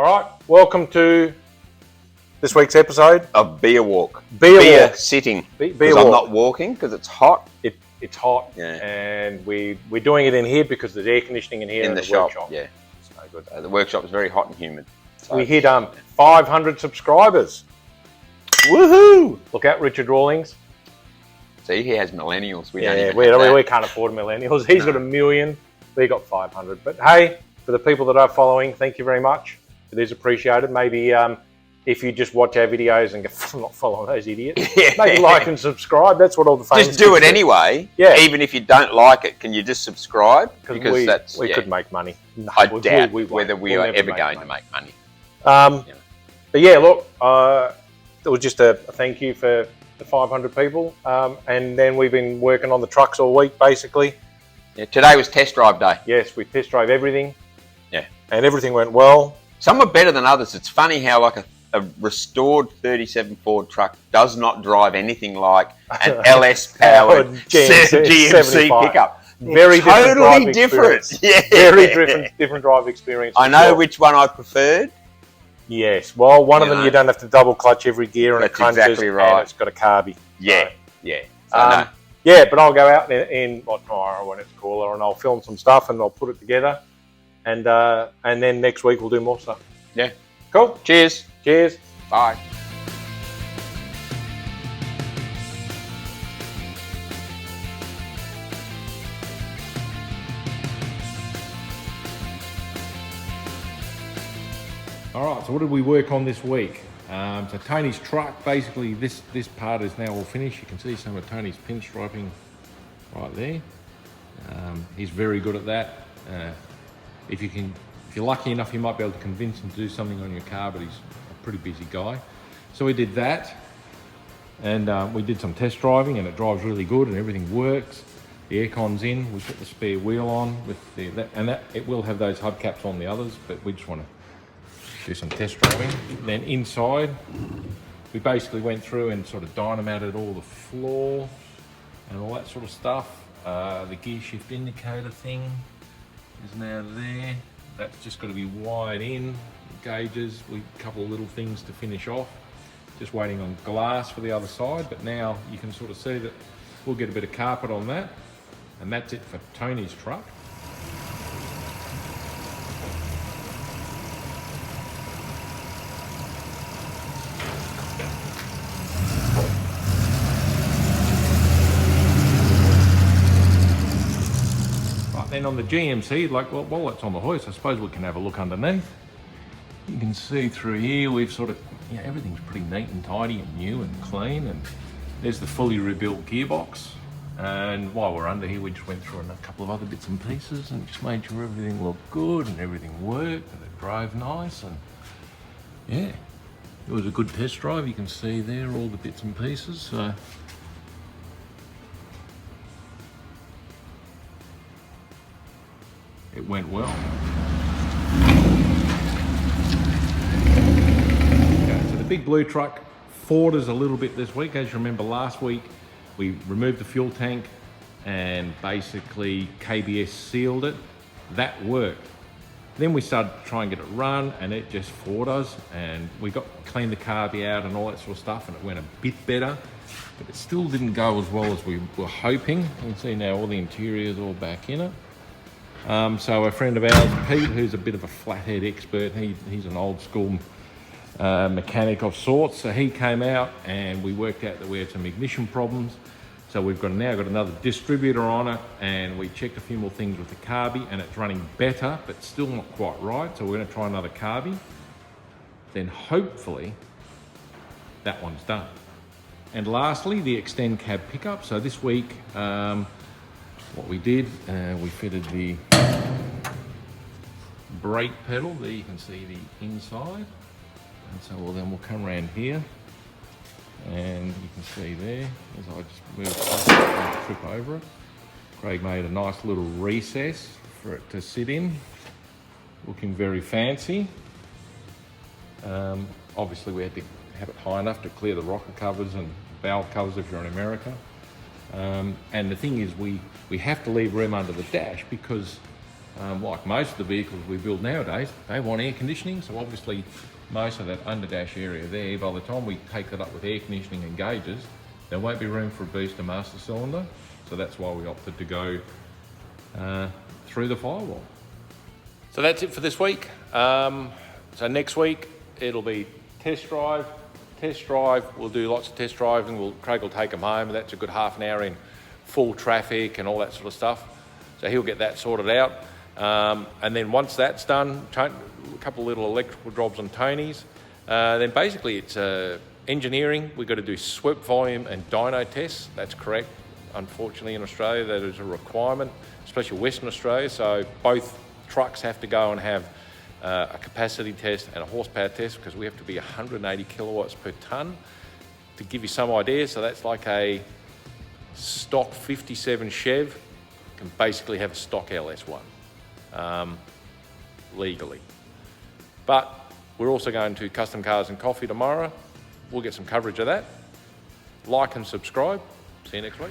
All right, welcome to this week's episode of Beer Walk. Beer walk. Sitting. Beer because walk. I'm not walking because it's hot. It's hot, Yeah. and we're doing it in here because there's air conditioning in here In in the the shop. workshop. Yeah. So good. The workshop is very hot and humid. So We hit 500 subscribers. Woohoo! Look out, Richard Rawlings. See, he has millennials. We don't Yeah, even have that. we can't afford millennials. He's got 1 million. We got 500. But hey, for the people that are following, thank you very much. It is appreciated. Maybe if you just watch our videos and go, I'm not following those idiots, maybe like and subscribe. That's what all the famous Just do it anyway. Yeah. Even if you don't like it, can you just subscribe? Because we could make money. No, I doubt whether we we'll are never ever make going money. to make money. But yeah, look, it was just a thank you for the 500 people. And then we've been working on the trucks all week, basically. Yeah, today was test drive day. Yes, we test drove everything. Yeah. And everything went well. Some are better than others. It's funny how like a restored 37 Ford truck does not drive anything like an LS powered GMC 75. pickup. Very totally different. Yeah. Very different drive experience. I know which one I preferred. Yes. Well, one of them know. you don't have to double clutch every gear, and That's it crunches, exactly right. and it's got a carby. Yeah. So, Yeah. So yeah, but I'll go out in tomorrow when it's cooler, and I'll film some stuff and I'll put it together, and then next week we'll do more stuff. Yeah. Cool. Cheers. Cheers. Bye. All right, so what did we work on this week? So Tony's truck, basically this part is now all finished. You can see some of Tony's pinstriping right there. He's very good at that. If you're lucky enough, you might be able to convince him to do something on your car, but he's a pretty busy guy. So we did that, and we did some test driving, and it drives really good, and everything works. The aircon's in. We put the spare wheel on with it will have those hubcaps on the others, but we just want to do some test driving. Then inside, we basically went through and sort of dynamated all the floor and all that sort of stuff. The gear shift indicator thing is now there. That's just got to be wired in. Gauges, a couple of little things to finish off. Just waiting on glass for the other side, but now you can sort of see that we'll get a bit of carpet on that. And that's it for Tony's truck. Then on the GMC, like, well, while it's on the hoist, I suppose we can have a look underneath. You can see through here, we've sort of, everything's pretty neat and tidy and new and clean. And there's the fully rebuilt gearbox. And while we're under here, we just went through a couple of other bits and pieces and just made sure everything looked good and everything worked and it drove nice. And yeah, it was a good test drive. You can see there all the bits and pieces. So it went well. Okay, so the big blue truck Ford is a little bit this week. As you remember, last week we removed the fuel tank and basically KBS sealed it. That worked. Then we started to try and get it run, and it just Ford us, and we cleaned the carby out and all that sort of stuff, and it went a bit better, but it still didn't go as well as we were hoping. You can see now all the interior's all back in it. So a friend of ours, Pete, who's a bit of a flathead expert, he's an old school mechanic of sorts. So he came out and we worked out that we had some ignition problems. So we've now got another distributor on it, and we checked a few more things with the carby, and it's running better, but still not quite right. So we're going to try another carby. Then hopefully that one's done. And lastly, the extend cab pickup. So this week, what we did, we fitted the brake pedal. There you can see the inside. And so then we'll come around here, and you can see there, as I just move up and trip over it, Craig made a nice little recess for it to sit in, looking very fancy. Obviously we had to have it high enough to clear the rocker covers and valve covers if you're in America. And the thing is, we have to leave room under the dash because like most of the vehicles we build nowadays, they want air conditioning. So obviously most of that underdash area there, by the time we take that up with air conditioning and gauges, there won't be room for a booster master cylinder. So that's why we opted to go through the firewall. So that's it for this week. So next week it'll be test drive. We'll do lots of test driving. Craig will take them home. That's a good half an hour in full traffic and all that sort of stuff. So he'll get that sorted out. And then once that's done, a couple of little electrical jobs on Tony's. Then basically it's engineering. We've got to do sweep volume and dyno tests. That's correct. Unfortunately in Australia that is a requirement, especially Western Australia. So both trucks have to go and have a capacity test and a horsepower test, because we have to be 180 kilowatts per tonne. To give you some idea, so that's like a stock 57 Chev can basically have a stock LS1 legally. But we're also going to Custom Cars and Coffee tomorrow. We'll get some coverage of that. Like and subscribe. See you next week.